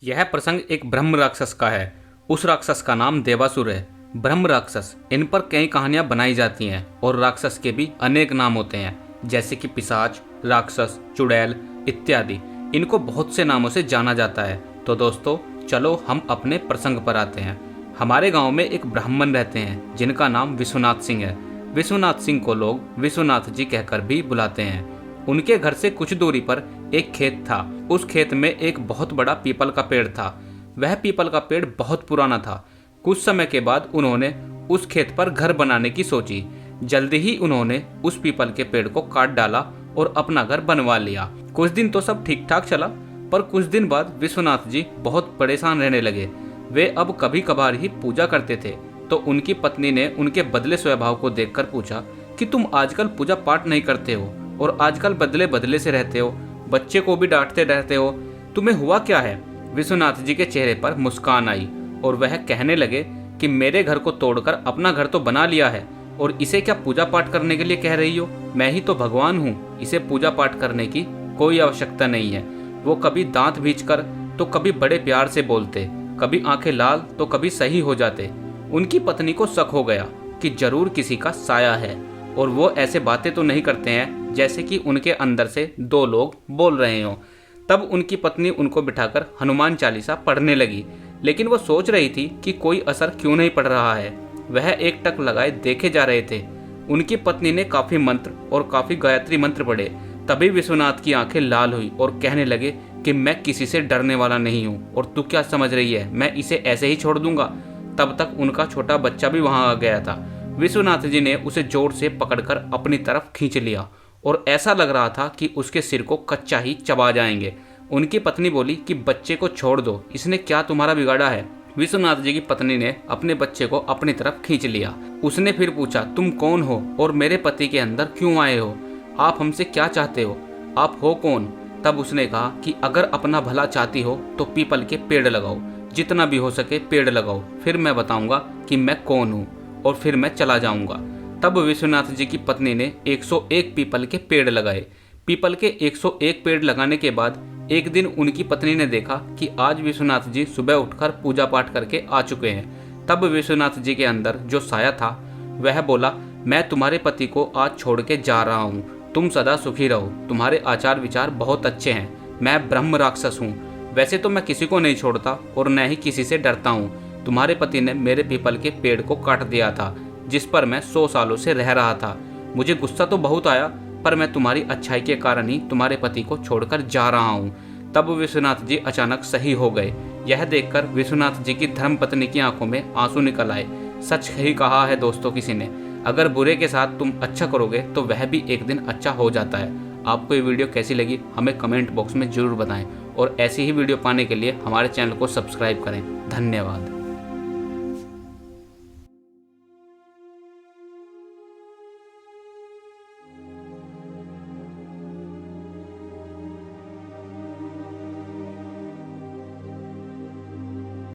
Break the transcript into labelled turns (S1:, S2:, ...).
S1: यह प्रसंग एक ब्रह्म राक्षस का है। उस राक्षस का नाम देवासुर है। ब्रह्म राक्षस, इन पर कई कहानियां बनाई जाती हैं और राक्षस के भी अनेक नाम होते हैं, जैसे कि पिशाच, राक्षस, चुड़ैल इत्यादि। इनको बहुत से नामों से जाना जाता है। तो दोस्तों, चलो हम अपने प्रसंग पर आते हैं। हमारे गांव में एक ब्राह्मण रहते हैं जिनका नाम विश्वनाथ सिंह है। विश्वनाथ सिंह को लोग विश्वनाथ जी कहकर भी बुलाते हैं। उनके घर से कुछ दूरी पर एक खेत था। उस खेत में एक बहुत बड़ा पीपल का पेड़ था। वह पीपल का पेड़ बहुत पुराना था। कुछ समय के बाद उन्होंने उस खेत पर घर बनाने की सोची। जल्दी ही उन्होंने उस पीपल के पेड़ को काट डाला और अपना घर बनवा लिया। कुछ दिन तो सब ठीक ठाक चला, पर कुछ दिन बाद विश्वनाथ जी बहुत परेशान रहने लगे। वे अब कभी कभार ही पूजा करते थे। तो उनकी पत्नी ने उनके बदले स्वभाव को देखकर पूछा कि तुम आजकल पूजा पाठ नहीं करते हो और आजकल बदले बदले से रहते हो, बच्चे को भी डांटते रहते हो, तुम्हें हुआ क्या है? विश्वनाथ जी के चेहरे पर मुस्कान आई और वह कहने लगे कि मेरे घर को तोड़कर अपना घर तो बना लिया है और इसे क्या पूजा पाठ करने के लिए कह रही हो? मैं ही तो भगवान हूँ, इसे पूजा पाठ करने की कोई आवश्यकता नहीं है। वो कभी दांत भींचकर तो कभी बड़े प्यार से बोलते, कभी आंखें लाल तो कभी सही हो जाते। उनकी पत्नी को शक हो गया कि जरूर किसी का साया है और वो ऐसे बातें तो नहीं करते हैं जैसे कि उनके अंदर से दो लोग बोल रहे हों। तब उनकी पत्नी उनको बिठाकर हनुमान चालीसा पढ़ने लगी, लेकिन वो सोच रही थी कि कोई असर क्यों नहीं पड़ रहा है। वह एक टक लगाए देखे जा रहे थे। उनकी पत्नी ने काफी मंत्र और काफी गायत्री मंत्र पढ़े। तभी विश्वनाथ की आंखें लाल हुई और कहने लगे कि मैं किसी से डरने वाला नहीं हूँ और तू क्या समझ रही है, मैं इसे ऐसे ही छोड़ दूंगा? तब तक उनका छोटा बच्चा भी वहां आ गया था। विश्वनाथ जी ने उसे जोर से पकड़कर अपनी तरफ खींच लिया और ऐसा लग रहा था कि उसके सिर को कच्चा ही चबा जाएंगे। उनकी पत्नी बोली कि बच्चे को छोड़ दो, इसने क्या तुम्हारा बिगाड़ा है? विश्वनाथ जी की पत्नी ने अपने बच्चे को अपनी तरफ खींच लिया। उसने फिर पूछा, तुम कौन हो और मेरे पति के अंदर क्यों आए हो? आप हमसे क्या चाहते हो? आप हो कौन? तब उसने कहा कि अगर अपना भला चाहती हो तो पीपल के पेड़ लगाओ, जितना भी हो सके पेड़ लगाओ, फिर मैं बताऊंगा कि मैं कौन हूँ और फिर मैं चला जाऊंगा। तब विश्वनाथ जी की पत्नी ने 101 पीपल के पेड़ लगाए। पीपल के 101 पेड़ लगाने के बाद एक दिन उनकी पत्नी ने देखा कि आज विश्वनाथ जी सुबह उठकर पूजा पाठ करके आ चुके हैं। तब विश्वनाथ जी के अंदर जो साया था वह बोला, मैं तुम्हारे पति को आज छोड़ के जा रहा हूँ, तुम सदा सुखी रहो, तुम्हारे आचार विचार बहुत अच्छे हैं। मैं ब्रह्म राक्षस हूँ, वैसे तो मैं किसी को नहीं छोड़ता और न ही किसी से डरता हूँ। तुम्हारे पति ने मेरे पीपल के पेड़ को काट दिया था जिस पर मैं 100 सालों से रह रहा था। मुझे गुस्सा तो बहुत आया, पर मैं तुम्हारी अच्छाई के कारण ही तुम्हारे पति को छोड़कर जा रहा हूँ। तब विश्वनाथ जी अचानक सही हो गए। यह देखकर विश्वनाथ जी की धर्मपत्नी की आंखों में आंसू निकल आए। सच ही कहा है दोस्तों किसी ने, अगर बुरे के साथ तुम अच्छा करोगे तो वह भी एक दिन अच्छा हो जाता है। आपको ये वीडियो कैसी लगी हमें कमेंट बॉक्स में जरूर बताएं और ऐसी ही वीडियो पाने के लिए हमारे चैनल को सब्सक्राइब करें। धन्यवाद।